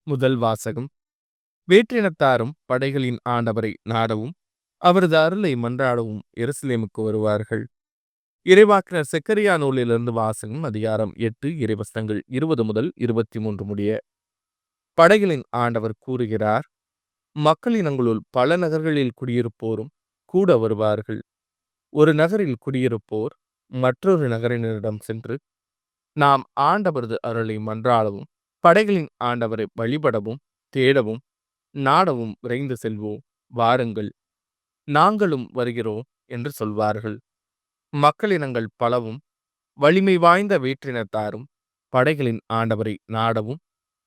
முதல் வாசகம். வேற்றினத்தாரும் படைகளின் ஆண்டவரை நாடவும் அவரது அருளை மன்றாடவும் எருசலேமுக்கு வருவார்கள். இறைவாக்கினர் செக்கரியா நூலிலிருந்து வாசகம். அதிகாரம் 8 இறைவசனங்கள் 20 முதல் 23 முடிய. படைகளின் ஆண்டவர் கூறுகிறார்: மக்களினங்களுள் பல நகர்களில் குடியிருப்போரும் கூட வருவார்கள். ஒரு நகரில் குடியிருப்போர் மற்றொரு நகரினரிடம் சென்று, நாம் ஆண்டவரது அருளை மன்றாடவும் படைகளின் ஆண்டவரை வழிபடவும் தேடவும் நாடவும் விரைந்து செல்வோம், வாருங்கள், நாங்களும் வருகிறோம் என்று சொல்வார்கள். மக்களினங்கள் பலவும் வலிமை வாய்ந்த வேற்றினத்தாரும் படைகளின் ஆண்டவரை நாடவும்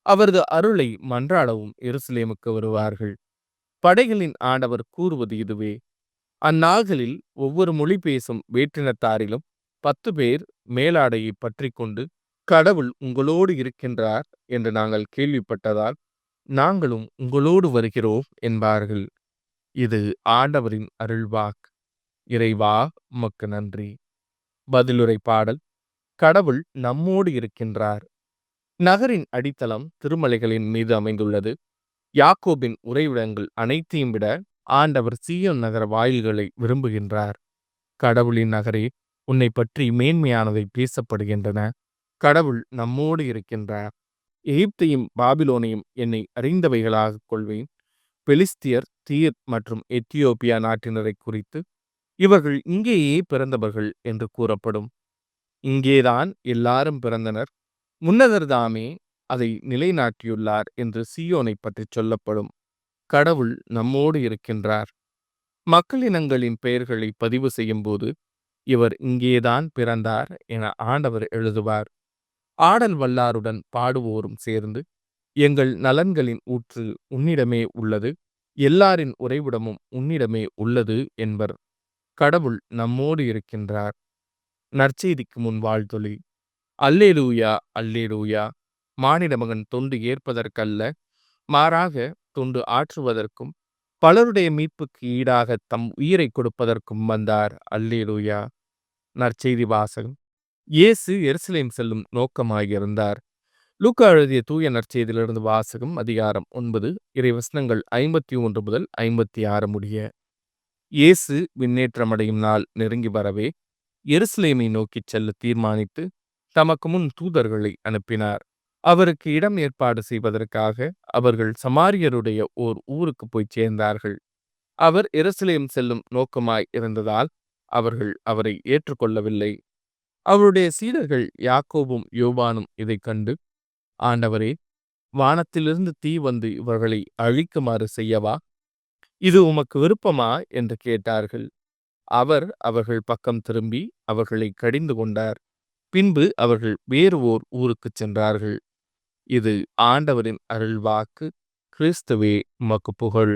அவரது அருளை மன்றாடவும் எருசலேமுக்கு வருவார்கள். படைகளின் ஆண்டவர் கூறுவது இதுவே: அந்நாள்களில் ஒவ்வொரு மொழி பேசும் வேற்றினத்தாரிலும் 10 பேர் மேலாடையை பற்றி கொண்டு, கடவுள் உங்களோடு இருக்கின்றார் என்று நாங்கள் கேள்விப்பட்டதால் நாங்களும் உங்களோடு வருகிறோம் என்பார்கள். இது ஆண்டவரின் அருள்வாக்கு. இறைவா, உமக்கு நன்றி. பதிலுரை பாடல். கடவுள் நம்மோடு இருக்கின்றார். நகரின் அடித்தளம் திருமலைகளின் மீது அமைந்துள்ளது. யாக்கோபின் உறைவிடங்கள் அனைத்தையும் விட ஆண்டவர் சீயோன் நகர வாயில்களை விரும்புகின்றார். கடவுளின் நகரே, உன்னை பற்றி மேன்மையானவை பேசப்படுகின்றன. கடவுள் நம்மோடு இருக்கின்றார். எகிப்தையும் பாபிலோனையும் என்னை அறிந்தவைகளாக கொள்வேன். பெலிஸ்தியர், தீர் மற்றும் எத்தியோப்பியா நாட்டினரை குறித்து இவர்கள் இங்கேயே பிறந்தவர்கள் என்று கூறப்படும். இங்கேதான் எல்லாரும் பிறந்தனர், முன்னதர் தாமே அதை நிலைநாட்டியுள்ளார் என்று சீயோனை பற்றி சொல்லப்படும். கடவுள் நம்மோடு இருக்கின்றார். மக்களினங்களின் பெயர்களை பதிவு செய்யும் போது இவர் இங்கேதான் பிறந்தார் என ஆண்டவர் எழுதுவார். ஆடல் வல்லாருடன் பாடுவோரும் சேர்ந்து, எங்கள் நலன்களின் ஊற்று உன்னிடமே உள்ளது, எல்லாரின் உறைவிடமும் உன்னிடமே உள்ளது என்பர். கடவுள் நம்மோடு இருக்கின்றார். நற்செய்திக்கு முன் வாழ்த்தொலி. அல்லேலூயா, அல்லேலூயா. மானிட மகன் தொண்டு ஏற்பதற்கல்ல, மாறாக தொண்டு ஆற்றுவதற்கும் பலருடைய மீட்புக்கு ஈடாக தம் உயிரை கொடுப்பதற்கும் வந்தார். அல்லேலூயா. நற்செய்தி வாசகம். இயேசு எருசலேம் செல்லும் நோக்கமாயிருந்தார். லூக்கா எழுதிய தூய நற்செய்தியிலிருந்து வாசகம். அதிகாரம் 9 இறைவசனங்கள் 51 முதல் 56 முடிய. இயேசு விண்ணேற்றமடையும் நாள் நெருங்கி வரவே எருசலேமை நோக்கிச் செல்ல தீர்மானித்து தமக்கு முன் தூதர்களை அனுப்பினார். அவருக்கு இடம் ஏற்பாடு செய்வதற்காக அவர்கள் சமாரியருடைய ஓர் ஊருக்கு போய் சேர்ந்தார்கள். அவர் எருசலேம் செல்லும் நோக்கமாய் இருந்ததால் அவர்கள் அவரை ஏற்றுக்கொள்ளவில்லை. அவருடைய சீடர்கள் யாக்கோபும் யோவானும் இதைக் கண்டு, ஆண்டவரே, வானத்திலிருந்து தீ வந்து இவர்களை அழிக்குமாறு செய்யவா? இது உமக்கு விருப்பமா என்று கேட்டார்கள். அவர் அவர்கள் பக்கம் திரும்பி அவர்களை கடிந்து கொண்டார். பின்பு அவர்கள் வேறு ஓர் ஊருக்குச் சென்றார்கள். இது ஆண்டவரின் அருள்வாக்கு. கிறிஸ்துவே, உமக்கு புகழ்.